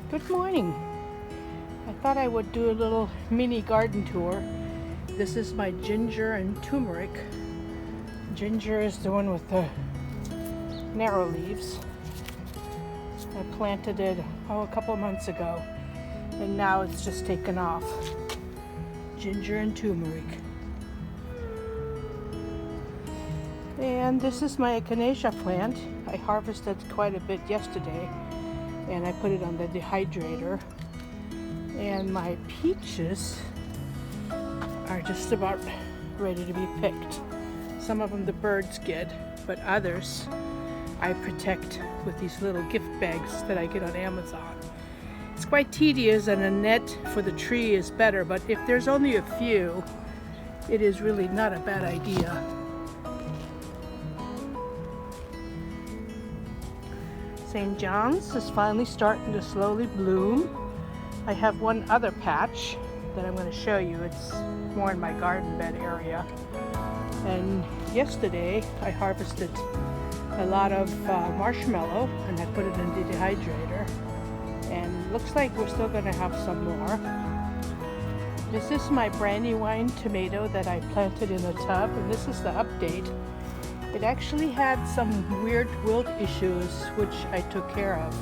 Good morning. I thought I would do a little mini garden tour. This is my ginger and turmeric. Ginger is the one with the narrow leaves. I planted it a couple months ago and now it's just taken off. Ginger and turmeric. And this is my echinacea plant. I harvested quite a bit yesterday and I put it on the dehydrator. And my peaches are just about ready to be picked. Some of them the birds get, but others I protect with these little gift bags that I get on Amazon. It's quite tedious and a net for the tree is better, but if there's only a few, it is really not a bad idea. St. John's is finally starting to slowly bloom. I have one other patch that I'm going to show you. It's more in my garden bed area. And yesterday I harvested a lot of marshmallow and I put it in the dehydrator. And looks like we're still going to have some more. This is my brandywine tomato that I planted in a tub, and this is the update. It actually had some weird wilt issues which I took care of.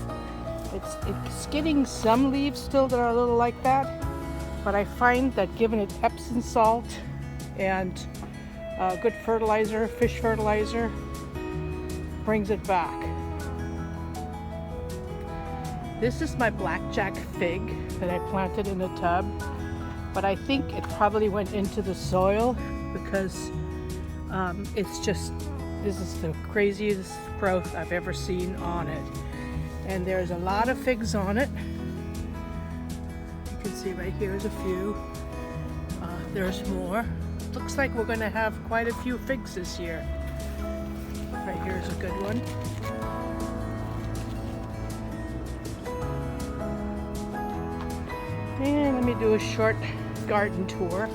It's getting some leaves still that are a little like that, but I find that giving it Epsom salt and good fertilizer, fish fertilizer, brings it back. This is my blackjack fig that I planted in a tub, but I think it probably went into the soil because this is the craziest growth I've ever seen on it. And there's a lot of figs on it. You can see right here is a few. There's more. Looks like we're going to have quite a few figs this year. Right here is a good one. And let me do a short garden tour.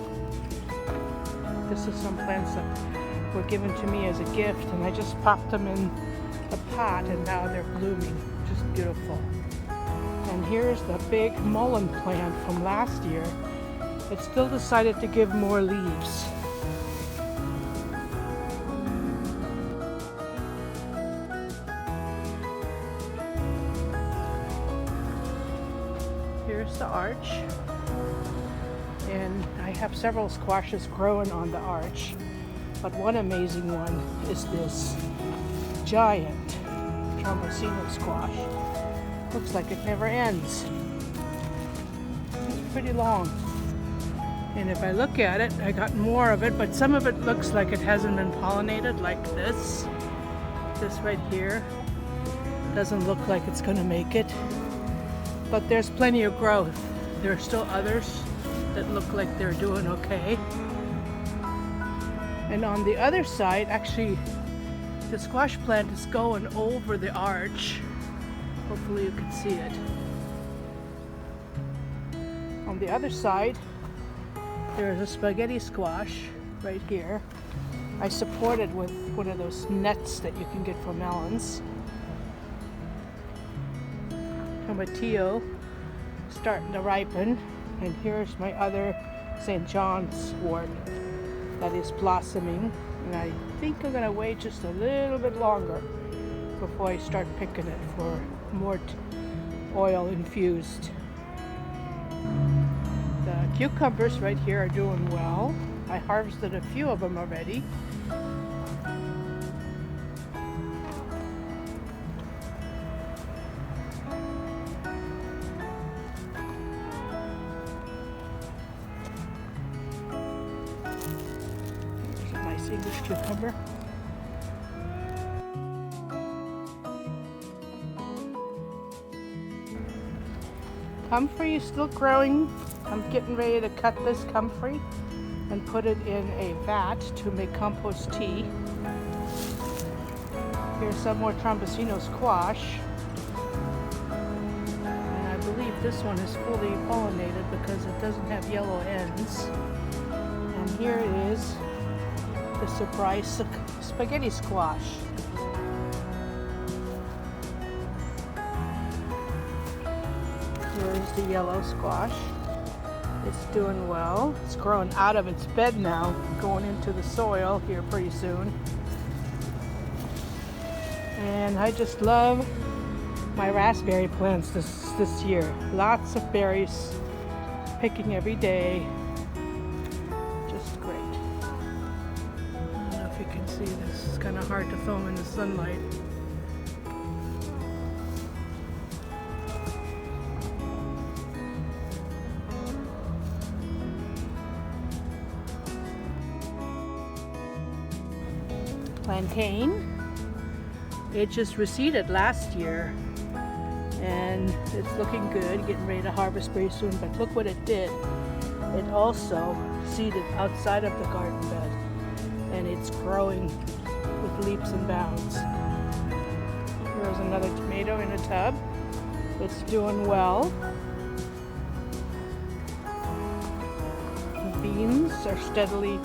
This is some plants that were given to me as a gift, and I just popped them in a pot and now they're blooming. Just beautiful. And here's the big mullein plant from last year. It still decided to give more leaves. Here's the arch. And I have several squashes growing on the arch. But one amazing one is this giant Medicinal squash. Looks like it never ends. It's pretty long. And if I look at it, I got more of it, but some of it looks like it hasn't been pollinated, like this. This right here doesn't look like it's going to make it. But there's plenty of growth. There are still others that look like they're doing okay. And on the other side, actually, the squash plant is going over the arch. Hopefully you can see it. On the other side, there's a spaghetti squash right here. I support it with one of those nets that you can get for melons. Tomatillo starting to ripen. And here's my other St. John's wort that is blossoming. And I think I'm going to wait just a little bit longer before I start picking it for more oil infused. The cucumbers right here are doing well. I harvested a few of them already. There's a nice English cucumber. Comfrey is still growing. I'm getting ready to cut this comfrey and put it in a vat to make compost tea. Here's some more Trombosino squash. And I believe this one is fully pollinated because it doesn't have yellow ends. And here it is, the surprise spaghetti squash. Here's the yellow squash. It's doing well. It's growing out of its bed now, going into the soil here pretty soon. And I just love my raspberry plants this year. Lots of berries, picking every day. Just great. I don't know if you can see this. It's kind of hard to film in the sunlight. Plantain. It just reseeded last year and it's looking good, getting ready to harvest very soon. But look what it did. It also seeded outside of the garden bed and it's growing with leaps and bounds. Here's another tomato in a tub. It's doing well. The beans are steadily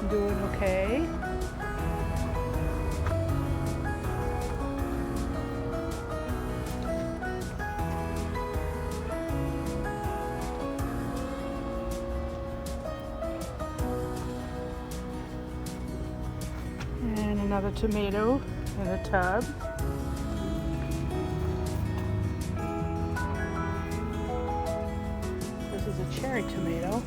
doing okay. And another tomato in a tub. This is a cherry tomato.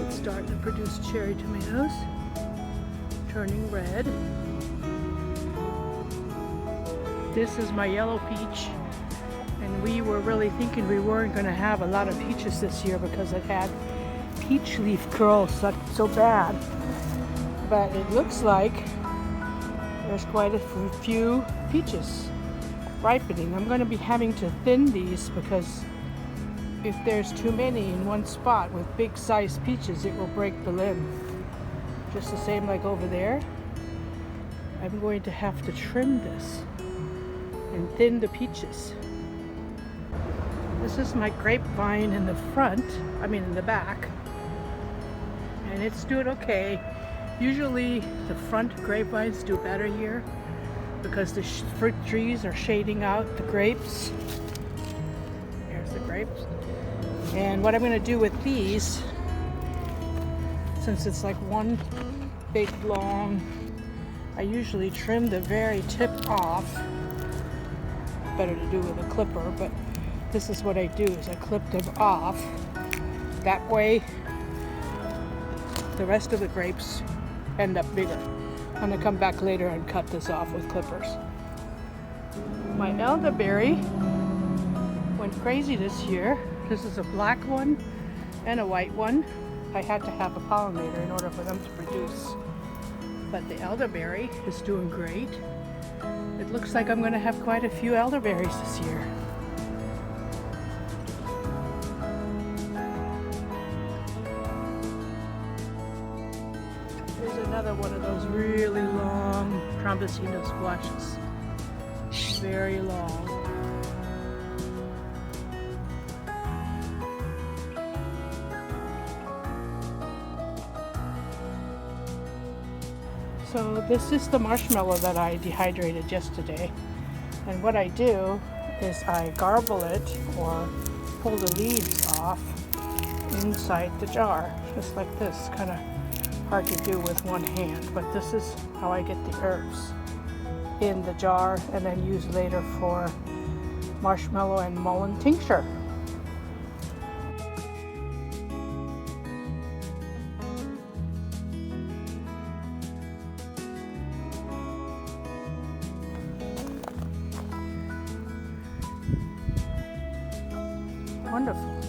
It's starting to produce cherry tomatoes, turning red. This is my yellow peach, and we were really thinking we weren't going to have a lot of peaches this year because it had peach leaf curl so bad. But it looks like there's quite a few peaches ripening. I'm going to be having to thin these because if there's too many in one spot with big sized peaches, it will break the limb. Just the same like over there. I'm going to have to trim this and thin the peaches. This is my grapevine in the front, in the back, and it's doing okay. Usually the front grapevines do better here because the fruit trees are shading out the grapes. There's the grapes. And what I'm going to do with these, since it's like one big long, I usually trim the very tip off. Better to do with a clipper, but this is what I do, is I clip them off. That way the rest of the grapes end up bigger. I'm going to come back later and cut this off with clippers. My elderberry went crazy this year. This is a black one and a white one. I had to have a pollinator in order for them to produce. But the elderberry is doing great. It looks like I'm going to have quite a few elderberries this year. Another one of those really long Medicinal squashes. Very long. So this is the marshmallow that I dehydrated yesterday. And what I do is I garble it or pull the leaves off inside the jar. Just like this, kind of hard to do with one hand, but this is how I get the herbs in the jar and then use later for marshmallow and mullein tincture. Wonderful.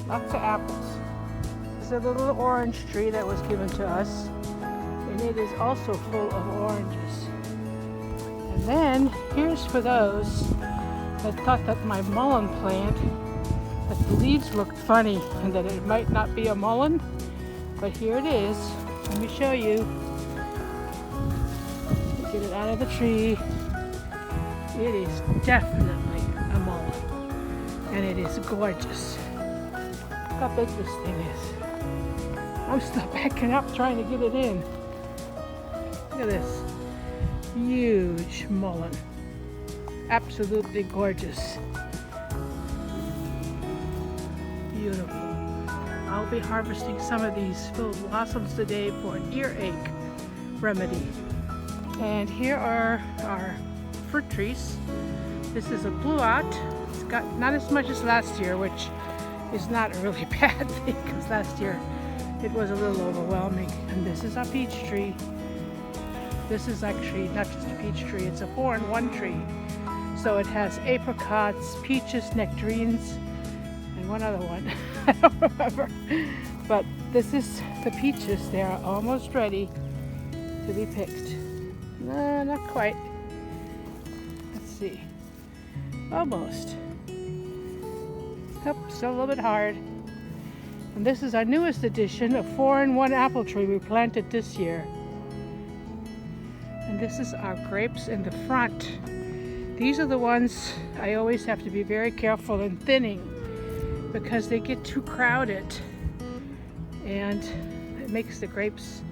Lots of apples. A little orange tree that was given to us, and it is also full of oranges. And then here's for those that thought that my mullein plant, that the leaves looked funny and that it might not be a mullein, but here it is. Let me show you. Get it out of the tree. It is definitely a mullein, and it is gorgeous. Look how big this thing is. I'm still backing up trying to get it in. Look at this. Huge mullein. Absolutely gorgeous. beautiful. I'll be harvesting some of these full blossoms today for an earache remedy. And here are our fruit trees. This is a blue-out. It's got not as much as last year, which is not a really bad thing because last year it was a little overwhelming. And this is a peach tree. This is actually not just a peach tree, it's a 4-in-1 tree. So it has apricots, peaches, nectarines, and one other one. I don't remember. But this is the peaches. They are almost ready to be picked. No, not quite. Let's see. Almost. Nope, still a little bit hard. And this is our newest addition, a 4-in-1 apple tree we planted this year. And this is our grapes in the front. These are the ones I always have to be very careful in thinning because they get too crowded and it makes the grapes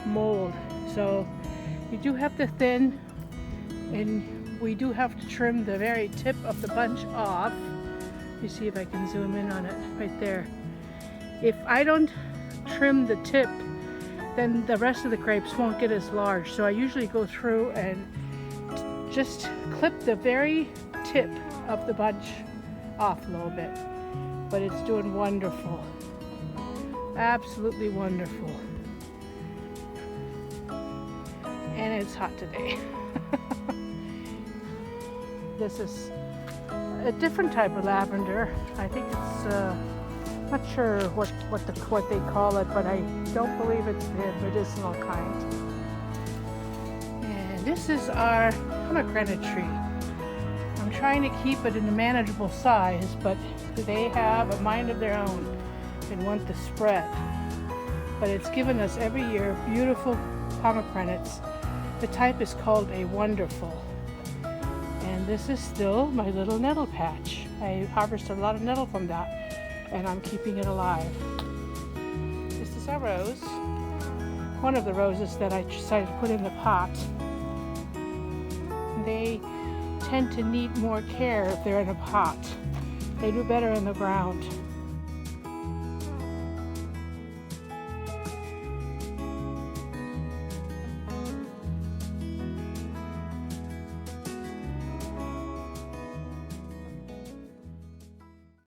mold. So you do have to thin, and we do have to trim the very tip of the bunch off. Let me see if I can zoom in on it right there. If I don't trim the tip, then the rest of the grapes won't get as large. So I usually go through and just clip the very tip of the bunch off a little bit. But it's doing wonderful. Absolutely wonderful. And it's hot today. This is a different type of lavender. I think it's not sure what they call it, but I don't believe it's the medicinal kind. And this is our pomegranate tree. I'm trying to keep it in a manageable size, but they have a mind of their own and want the spread. But it's given us every year beautiful pomegranates. The type is called a wonderful. And this is still my little nettle patch. I harvested a lot of nettle from that, and I'm keeping it alive. This is our rose. One of the roses that I decided to put in the pot. They tend to need more care if they're in a pot. They do better in the ground.